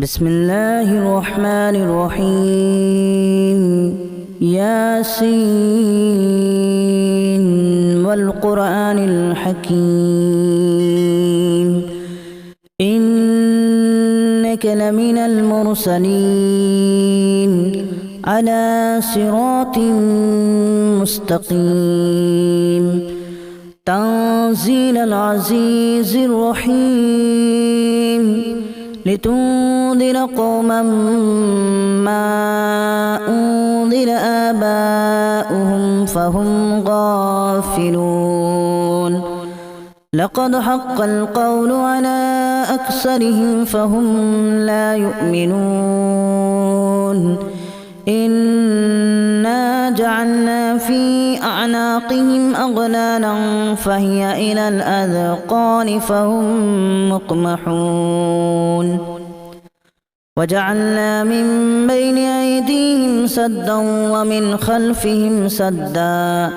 بسم الله الرحمن الرحيم ياسين والقرآن الحكيم إنك لمن المرسلين على صراط مستقيم تنزيل العزيز الرحيم لتنذر قوما ما أنذر آباؤهم فهم غافلون لقد حق القول على أكثرهم فهم لا يؤمنون إنا جعلنا في أعناقهم أغلالا فهي إلى الأذقان فهم مقمحون وجعلنا من بين أيديهم سدا ومن خلفهم سدا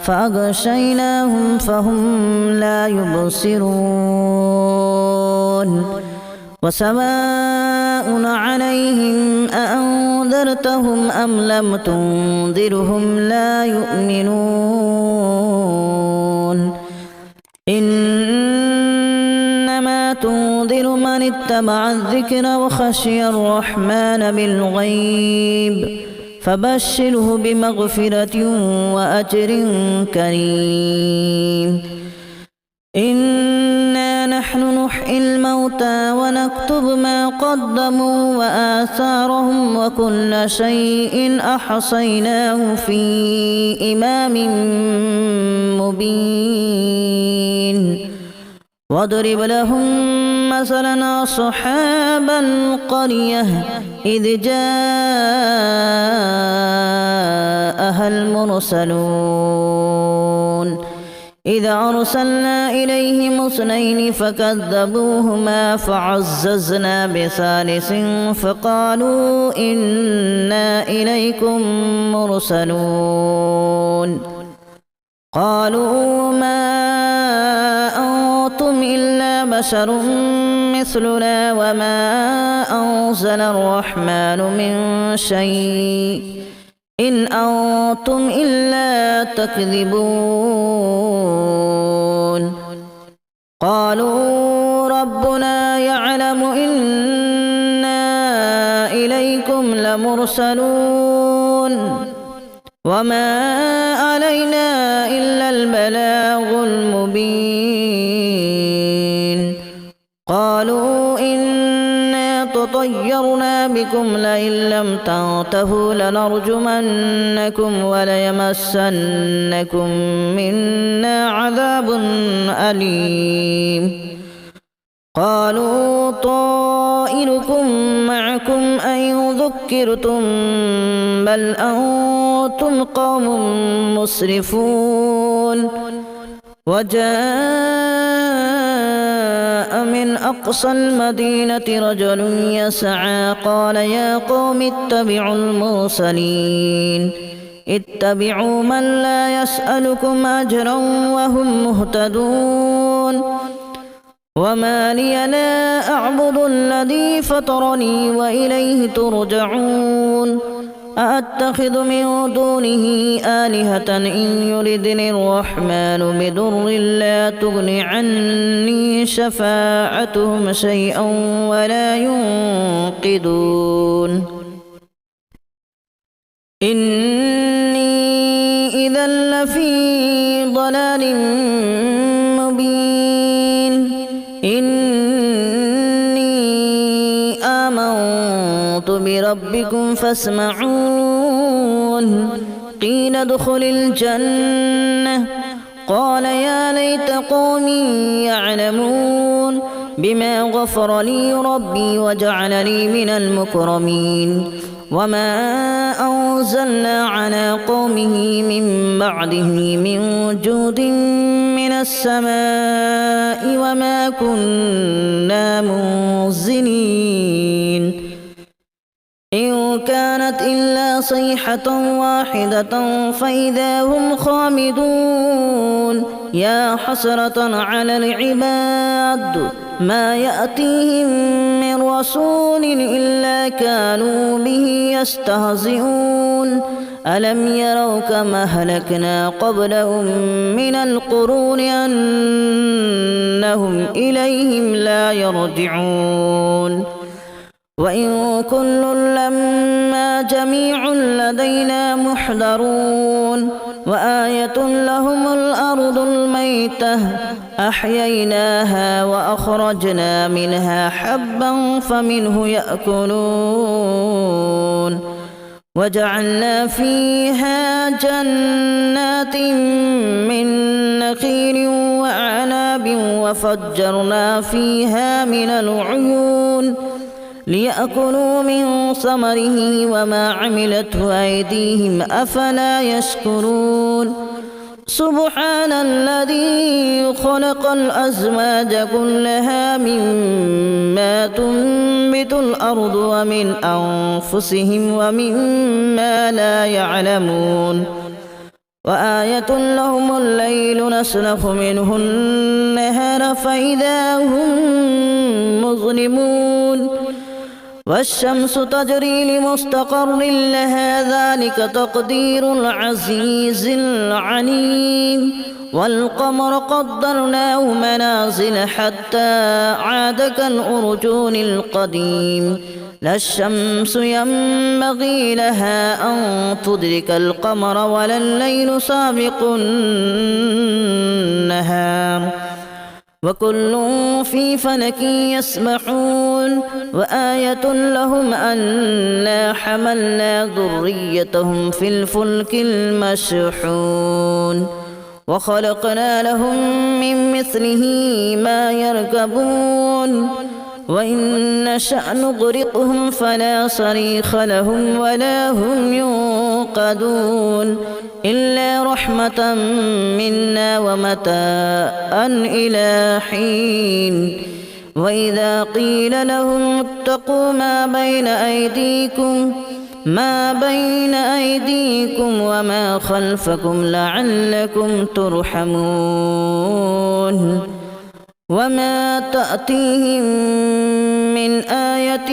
فأغشيناهم فهم لا يبصرون وسواء عليهم أأنذرتهم أم لم تنذرهم لا يؤمنون إنما تنذر من اتبع الذكر وخشي الرحمن بالغيب فبشره بمغفرة وأجر كريم إنا نحن نحيي الموتى ونكتب ما قدموا وآثارهم وكل شيء أحصيناه في إمام مبين واضرب لهم مثلا أصحاب القرية إذ جاءها المرسلون إذا أرسلنا إليهم اثنين فكذبوهما فعززنا بثالث فقالوا إنا إليكم مرسلون قالوا ما أنتم إلا بشر مثلنا وما أنزل الرحمن من شيء إن أنتم إلا تكذبون قالوا ربنا يعلم إنا إليكم لمرسلون وما علينا إلا البلاغ المبين قالوا إنا تطيرنا بكم لئن لم تنتهوا لنرجمنكم وليمسنكم منا عذاب أليم قالوا طائركم معكم أن ذكرتم بل أنتم قوم مسرفون وجاء من أقصى المدينة رجل يسعى قال يا قوم اتبعوا المرسلين اتبعوا من لا يسألكم أجرا وهم مهتدون وما لي لا أعبد الذي فطرني وإليه ترجعون أأتخذ من دونه آلهة إن يردني الرحمن بضر لا تغن عني شفاعتهم شيئا ولا ينقذون إني إذا لفي ضلال مبين إني آمنت بربكم فاسمعون قيل ادخل الجنة قال يا ليت قومي يعلمون بما غفر لي ربي وجعلني من المكرمين وما أنزلنا على قومه من بعده من جود من السماء وما كنا منزلين إن كانت إلا صيحة واحدة فإذا هم خامدون يا حسرة على العباد ما يأتيهم من رسول إلا كانوا به يستهزئون ألم يروا كما أهلكنا قبلهم من القرون أنهم إليهم لا يرجعون وإن كل لما جميع لدينا محضرون وآية لهم الأرض الميتة أحييناها وأخرجنا منها حبا فمنه يأكلون وجعلنا فيها جنات من نخيل وأعناب وفجرنا فيها من العيون ليأكلوا من ثمره وما عملته أيديهم أفلا يشكرون سبحان الذي خلق الأزواج كلها مما تنبت الأرض ومن أنفسهم ومما لا يعلمون وآية لهم الليل نسلخ منه النهار فإذا هم مظلمون والشمس تجري لمستقر لها ذلك تقدير العزيز العليم والقمر قدرناه منازل حتى عاد كالأرجون القديم لا الشمس ينبغي لها أن تدرك القمر ولا الليل سابق النهار وكل في فلك يسبحون وآية لهم أنا حملنا ذريتهم في الفلك المشحون وخلقنا لهم من مثله ما يركبون وإن نشأ نغرقهم فلا صريخ لهم ولا هم ينقذون إلا رحمة منا ومتاعا إلى حين وإذا قيل لهم اتقوا ما بين أيديكم وما خلفكم لعلكم ترحمون وما تأتيهم من آية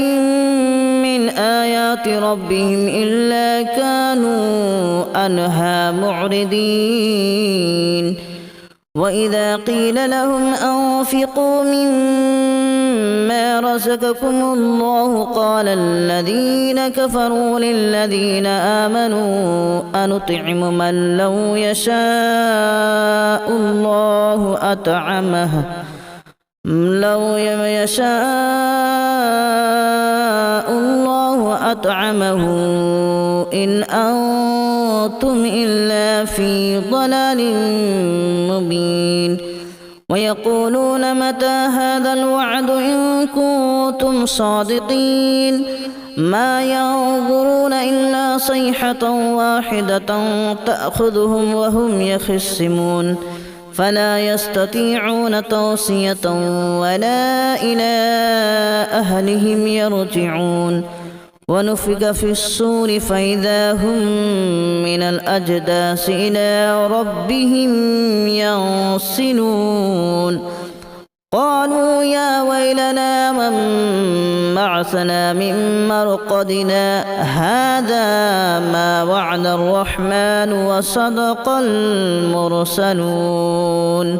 من آيات ربهم إلا كانوا عنها معرضين وإذا قيل لهم أنفقوا مما رزقكم الله قال الذين كفروا للذين آمنوا أنطعم من لو يشاء الله أطعمه إن أنتم إلا في ضلال مبين ويقولون متى هذا الوعد إن كنتم صادقين ما ينظرون إلا صيحة واحدة تأخذهم وهم يخصمون فلا يستطيعون توصية ولا إلى أهلهم يرجعون ونفخ في الصور فإذا هم من الأجداث إلى ربهم ينسلون قالوا يا ويلنا من بعثنا من مرقدنا هذا ما وعد الرحمن وصدق المرسلون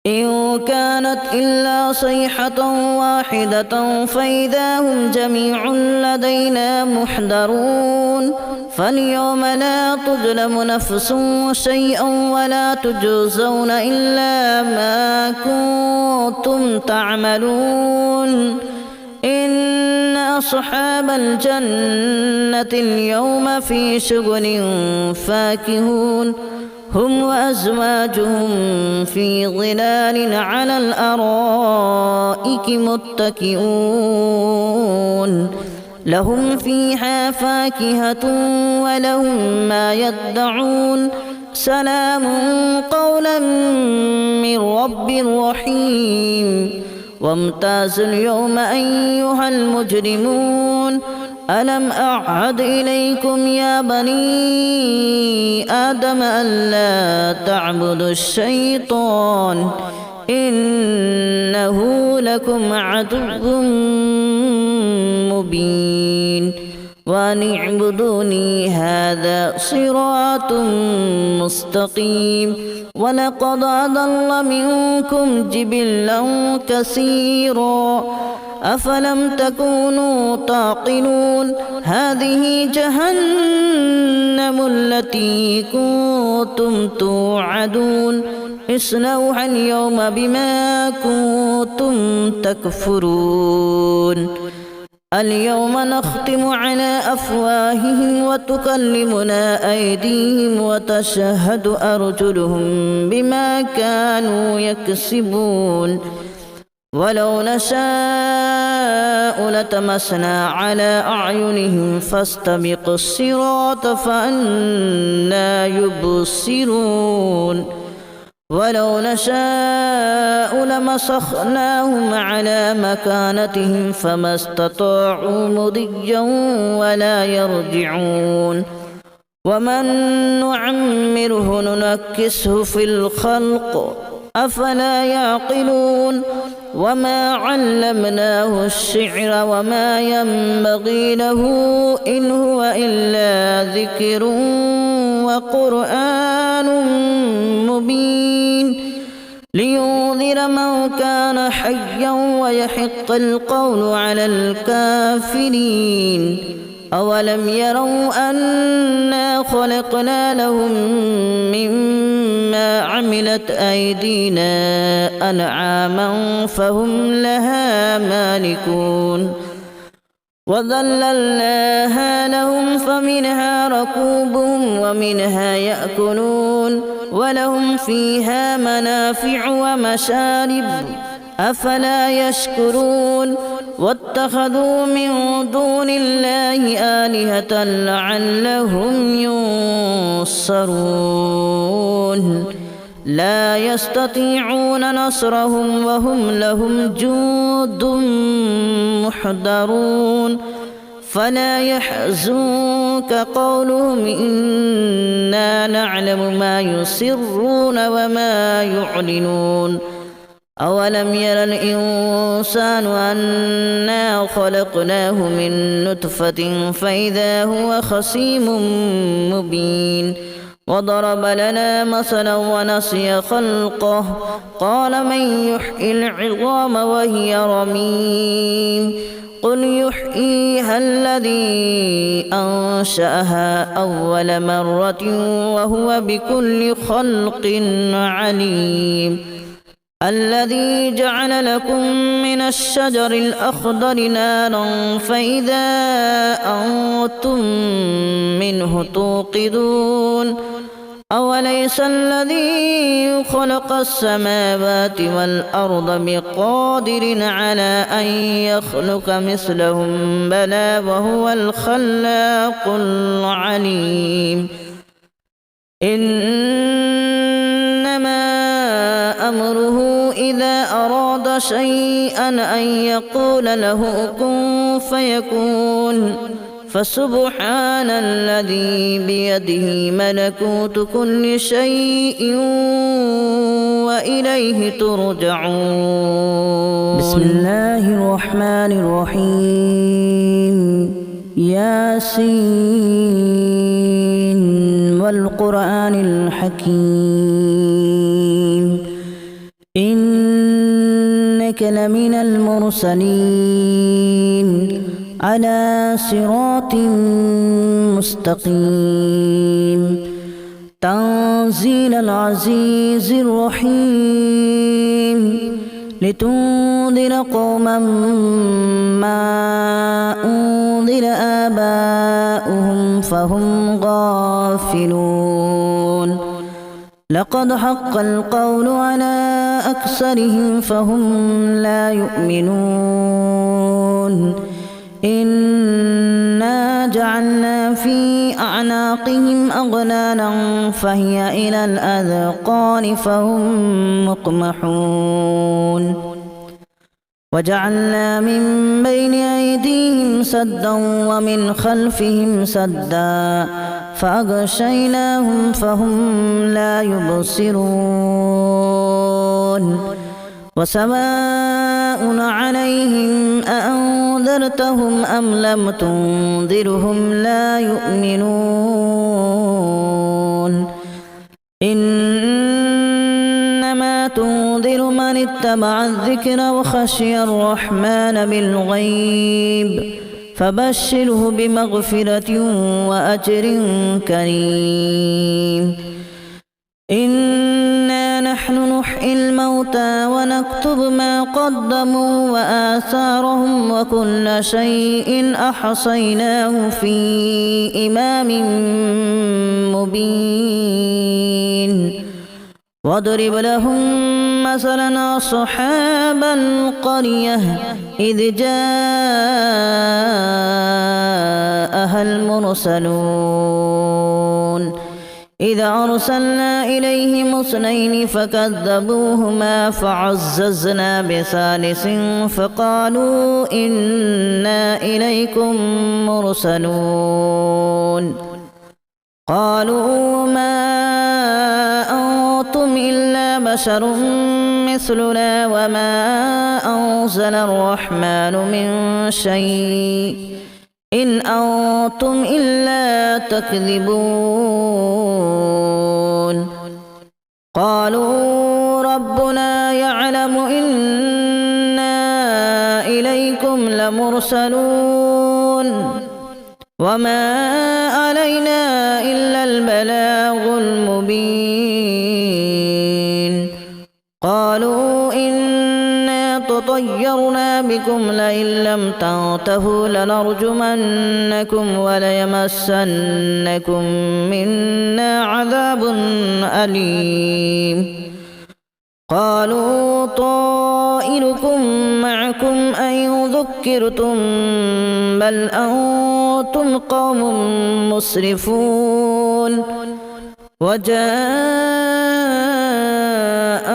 إن كانت إلا صيحة واحدة فإذا هم جميع لدينا محضرون فاليوم لا تظلم نفس شيئا ولا تجزون إلا ما كنتم تعملون إن أصحاب الجنة اليوم في شغل فاكهون هم وأزواجهم في ظلال على الأرائك متكئون لهم فيها فاكهة ولهم ما يدعون سلام قولا من رب رحيم وامتازوا اليوم أيها المجرمون ألم أعهد إليكم يا بني آدم ألا تعبدوا الشيطان إنه لكم عدو مبين وأن اعبدوني هذا صراط مستقيم ولقد أضل منكم جبلا كثيرا أفلم تكونوا تعقلون هذه جهنم التي كنتم توعدون اصلوها اليوم بما كنتم تكفرون اليوم نختم على أفواههم وتكلمنا أيديهم وتشهد أرجلهم بما كانوا يكسبون ولو نشاء لتمسنا على أعينهم فاستبقوا الصراط فأنى يبصرون ولو نشاء لمسخناهم على مكانتهم فما استطاعوا مضيا ولا يرجعون ومن نعمره ننكسه في الخلق أفلا يعقلون وما علمناه الشعر وما ينبغي له إن هو إلا ذكر وقرآن مبين لينذر من كان حيا ويحق القول على الكافرين أولم يروا أنا خلقنا لهم مما عملت أيدينا أنعاما فهم لها مالكون وذللناها لهم فمنها ركوبهم ومنها يأكلون ولهم فيها منافع ومشارب أفلا يشكرون واتخذوا من دون الله آلهة لعلهم ينصرون لا يستطيعون نصرهم وهم لهم جند محضرون فلا يحزنك قولهم إنا نعلم ما يسرون وما يعلنون أولم ير الإنسان أنا خلقناه من نطفة فإذا هو خصيم مبين وضرب لنا مثلا ونسي خلقه قال من يحيي العظام وهي رميم قل يحييها الذي أنشأها أول مرة وهو بكل خلق عليم الذي جعل لكم من الشجر الأخضر نارا فإذا أنتم منه توقدون أوليس الذي خلق السماوات والأرض بقادر على أن يخلق مثلهم بلى وهو الخلاق العليم إنما أمره إذا أراد شيئا أن يقول له كن فيكون فسبحان الذي بيده ملكوت كل شيء وإليه ترجعون بسم الله الرحمن الرحيم ياسين والقرآن الحكيم إنك لمن المرسلين على صراط مستقيم تنزيل العزيز الرحيم لتنذر قوما ما أنذر آباؤهم فهم غافلون لقد حق القول على أكثرهم فهم لا يؤمنون إنا جعلنا في أعناقهم أغلالا فهي إلى الأذقان فهم مقمحون وجعلنا من بين أيديهم سدا ومن خلفهم سدا فأغشيناهم فهم لا يبصرون وسواء عليهم أأنذرتهم أم لم تنذرهم لا يؤمنون إنما تنذر من اتبع الذكر وخشي الرحمن بالغيب فبشره بمغفرة وأجر كريم إنا نحن نحيي الموتى ونكتب ما قدموا وآثارهم وكل شيء أحصيناه في إمام مبين واضرب لهم مثلا أصحاب القرية إذ جاءها المرسلون إذا أرسلنا إليهم اثنين فكذبوهما فعززنا بثالث فقالوا إنا إليكم مرسلون قالوا ما أنتم إلا بشر مثلنا وما أنزل الرحمن من شيء إن أنتم إلا تكذبون قالوا ربنا يعلم إنا إليكم لمرسلون وما علينا إلا البلاغ المبين قالوا إنا تطيرنا بكم لئن لم تنتهوا لنرجمنكم وليمسنكم منا عذاب أليم قالوا طائركم معكم أن ذكرتم بل أنتم قوم مسرفون وجاء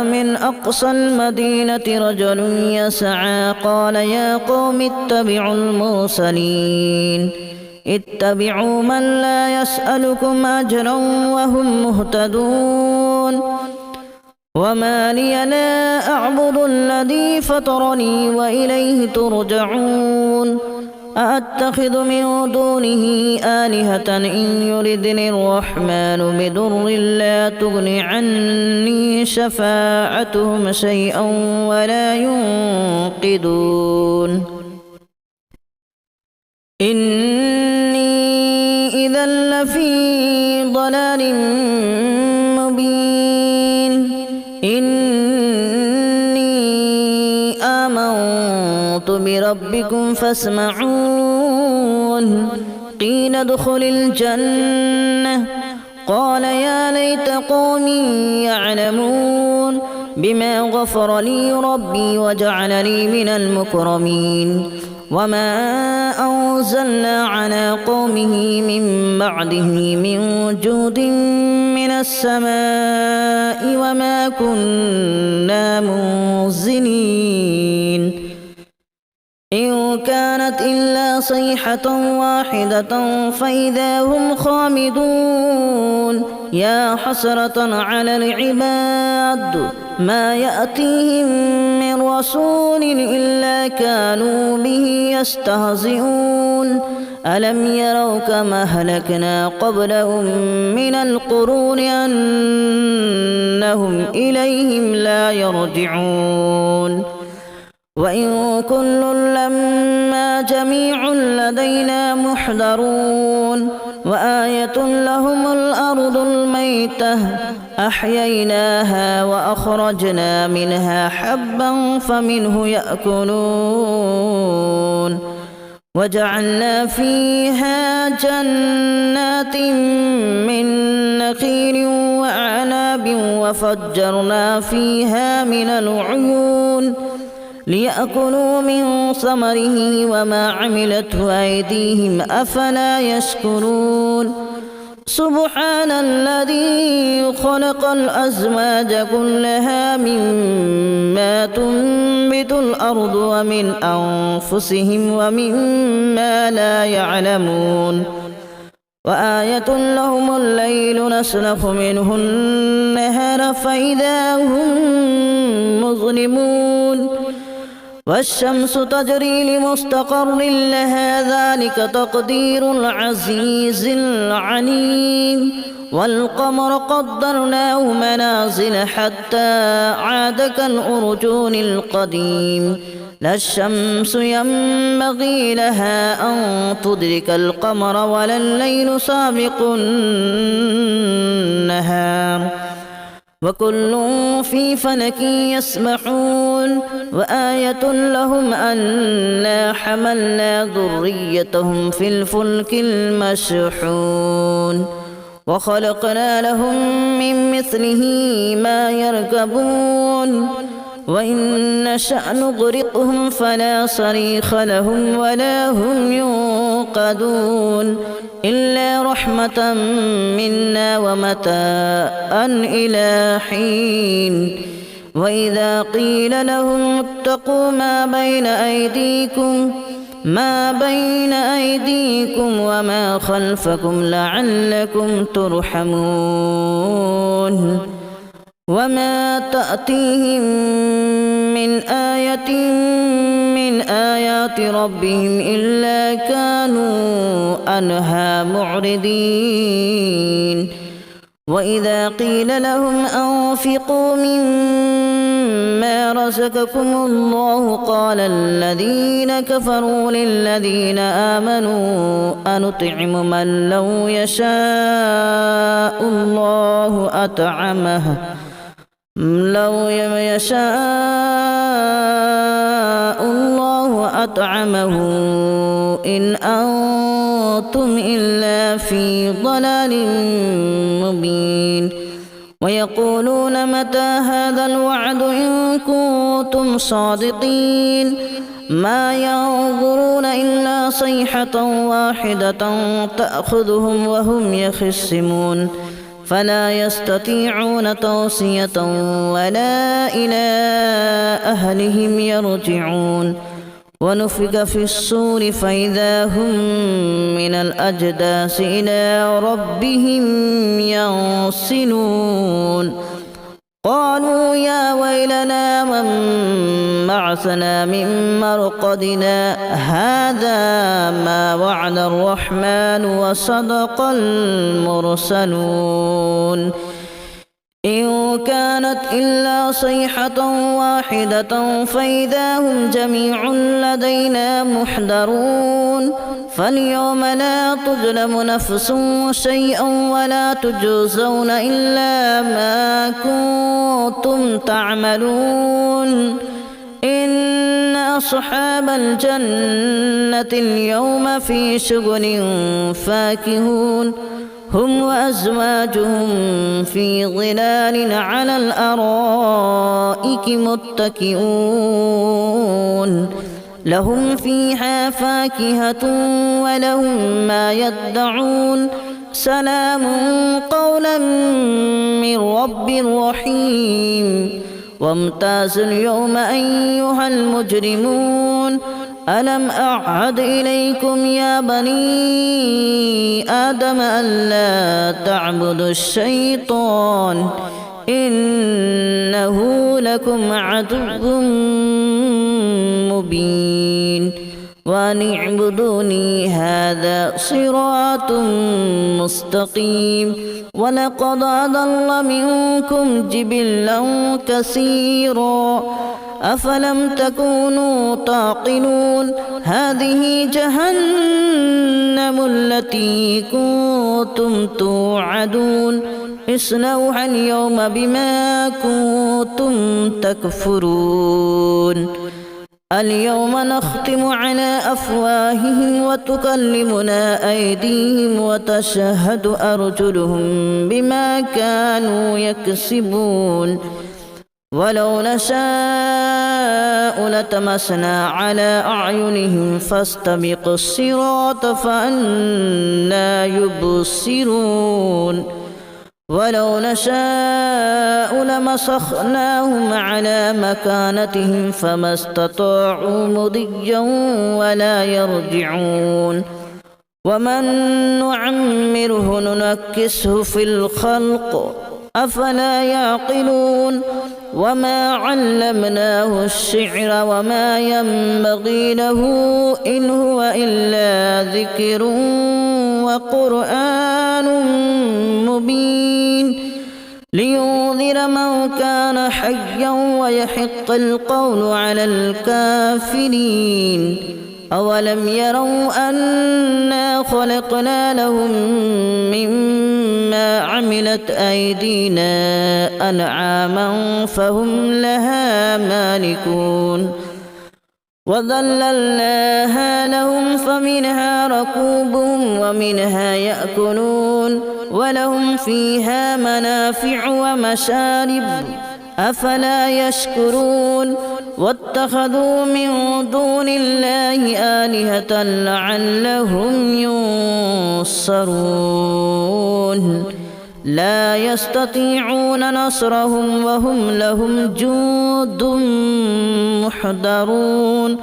من أقصى المدينة رجل يسعى قال يا قوم اتبعوا المرسلين اتبعوا من لا يسألكم أجرا وهم مهتدون وما لي لا أعبد الذي فطرني وإليه ترجعون أأتخذ من دونه آلهة إن يردني الرحمن بضر لا تغن عني شفاعتهم شيئا ولا ينقذون إني إذا لفي ضلال مبين إني آمنت بربكم فاسمعون قيل ادخل الجنة قال يا ليت قومي يعلمون بما غفر لي ربي وجعلني من المكرمين وما أنزلنا على قومه من بعده من جود من السماء وما كنا منزلين إن كانت إلا صيحة واحدة فإذا هم خامدون يا حسرة على العباد ما يأتيهم من رسول إلا كانوا به يستهزئون ألم يروا كما أهلكنا قبلهم من القرون أنهم إليهم لا يرجعون وإن كل لما جميع لدينا محضرون وآية لهم الأرض الميتة أحييناها وأخرجنا منها حبا فمنه يأكلون وجعلنا فيها جنات من نخيل وأعناب وفجرنا فيها من العيون ليأكلوا من ثمره وما عملته أيديهم أفلا يشكرون سبحان الذي خلق الأزواج كلها مما تنبت الأرض ومن أنفسهم ومما لا يعلمون وآية لهم الليل نسلخ منه النهار فإذا هم مظلمون والشمس تجري لمستقر لها ذلك تقدير العزيز العليم والقمر قدرناه منازل حتى عاد كالأرجون القديم لا الشمس ينبغي لها أن تدرك القمر ولا الليل سابق النهار وكل في فلك يسبحون وآية لهم أنا حملنا ذريتهم في الفلك المشحون وخلقنا لهم من مثله ما يركبون وإن نشأ نغرقهم فلا صريخ لهم ولا هم ينقذون إلا رحمة منا ومتاعا إلى حين وإذا قيل لهم اتقوا ما بين أيديكم وما خلفكم لعلكم ترحمون وما تأتيهم من آية من آيات ربهم إلا كانوا عنها معرضين وإذا قيل لهم أنفقوا مما رزقكم الله قال الذين كفروا للذين آمنوا أنطعم من لو يشاء الله أطعمه إن أنتم إلا في ضلال مبين ويقولون متى هذا الوعد إن كنتم صادقين ما ينظرون إلا صيحة واحدة تأخذهم وهم يخصمون فلا يستطيعون توصية ولا إلى أهلهم يرجعون ونفخ في الصور فإذا هم من الأجداث إلى ربهم ينسلون قالوا يا ويلنا من بعثنا من مرقدنا هذا ما وعد الرحمن وصدق المرسلون إن كانت إلا صيحة واحدة فإذا هم جميع لدينا محضرون فاليوم لا تظلم نفس شيئا ولا تجزون إلا ما كنتم تعملون إن أصحاب الجنة اليوم في شغل فاكهون هم وأزواجهم في ظلال على الأرائك متكئون لهم فيها فاكهة ولهم ما يدعون سلام قولا من رب رحيم وامتازوا اليوم أيها المجرمون ألم أعهد إليكم يا بني آدم ألا تعبدوا الشيطان إنه لكم عدو مبين وأن اعبدوني هذا صراط مستقيم ولقد أضل منكم جبلا كثيرا أفلم تكونوا تعقلون هذه جهنم التي كنتم توعدون اصلوها اليوم بما كنتم تكفرون اليوم نختم على أفواههم وتكلمنا أيديهم وتشهد أرجلهم بما كانوا يكسبون ولو نشاء لتمسنا على أعينهم فاستبقوا الصراط فأنى يبصرون ولو نشاء لمسخناهم على مكانتهم فما استطاعوا مضيا ولا يرجعون ومن نعمره ننكسه في الخلق أفلا يعقلون وما علمناه الشعر وما ينبغي له إن هو إلا ذكر وقرآن مبين لينذر من كان حيا ويحق القول على الكافرين أولم يروا أنا خلقنا لهم مما عملت أيدينا أنعاما فهم لها مالكون وذللناها لهم فمنها ركوبهم ومنها يأكلون ولهم فيها منافع ومشارب أفلا يشكرون واتخذوا من دون الله آلهة لعلهم ينصرون لا يستطيعون نصرهم وهم لهم جند محضرون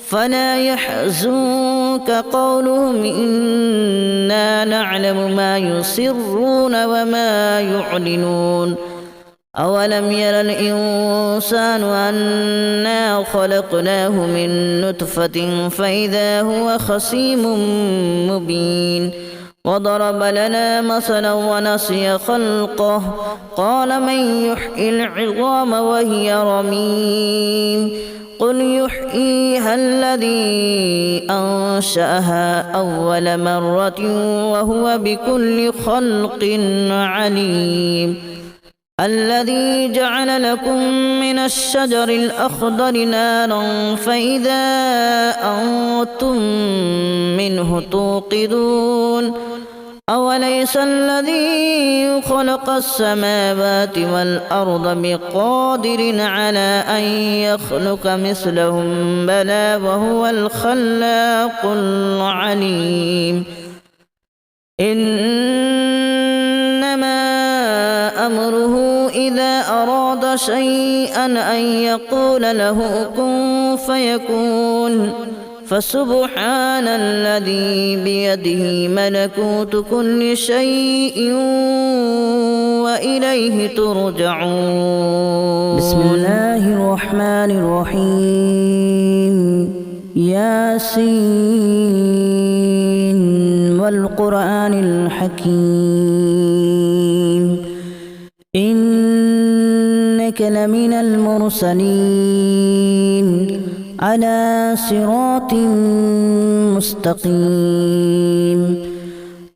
فلا يحزنك قولهم إنا نعلم ما يسرون وما يعلنون أولم ير الإنسان أنا خلقناه من نطفة فإذا هو خصيم مبين وضرب لنا مثلا ونسي خلقه قال من يحيي العظام وهي رميم قل يحييها الذي أنشأها أول مرة وهو بكل خلق عليم الذي جعل لكم من الشجر الأخضر نارا فإذا أنتم منه توقدون أوليس الذي خلق السماوات والأرض بقادر على أن يخلق مثلهم بلى وهو الخلاق العليم إنما أمره إذا أراد شيئا أن يقول له كن فيكون فسبحان الذي بيده ملكوت كل شيء وإليه ترجعون بسم الله الرحمن الرحيم ياسين والقرآن الحكيم إنك لمن المرسلين على صراط مستقيم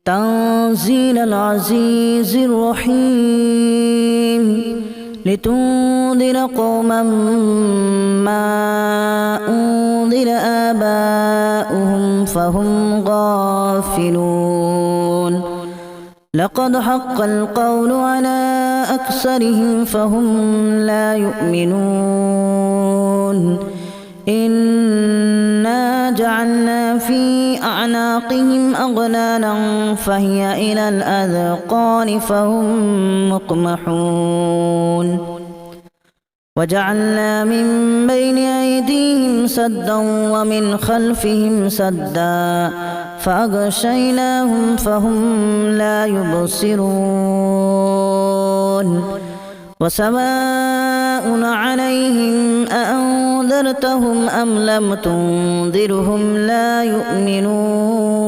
تنزيل العزيز الرحيم لتنذر قوما ما أنذر آباؤهم فهم غافلون لقد حق القول على أكثرهم فهم لا يؤمنون إنا جعلنا في أعناقهم أغلالا فهي إلى الأذقان فهم مقمحون وجعلنا من بين أيديهم سدا ومن خلفهم سدا فأغشيناهم فهم لا يبصرون وسواء عليهم أأنذرتهم أم لم تنذرهم لا يؤمنون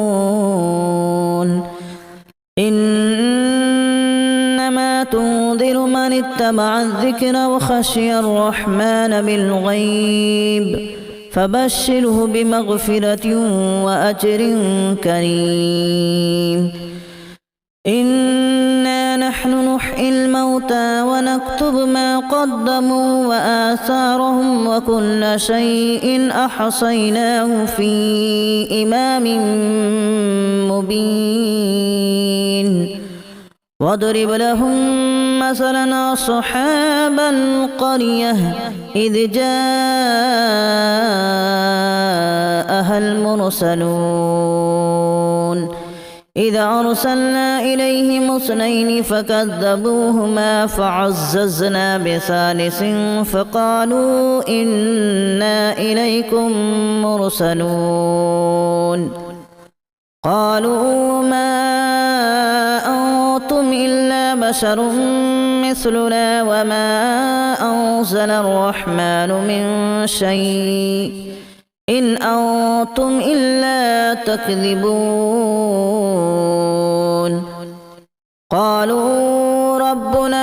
إنما تنذر من اتبع الذكر وخشي الرحمن بالغيب فبشره بمغفرة وأجر كريم إنا نحن نحيي الموتى ونكتب ما قدموا وآثارهم وكل شيء أحصيناه في إمام مبين واضرب لهم مثلا أصحاب القرية إذ جاءها المرسلون إذ أرسلنا إليهم اثنين فكذبوهما فعززنا بثالث فقالوا إنا إليكم مرسلون قالوا ما أنتم إلا بشر مثلنا وما أنزل الرحمن من شيء إن أنتم إلا تكذبون قالوا ربنا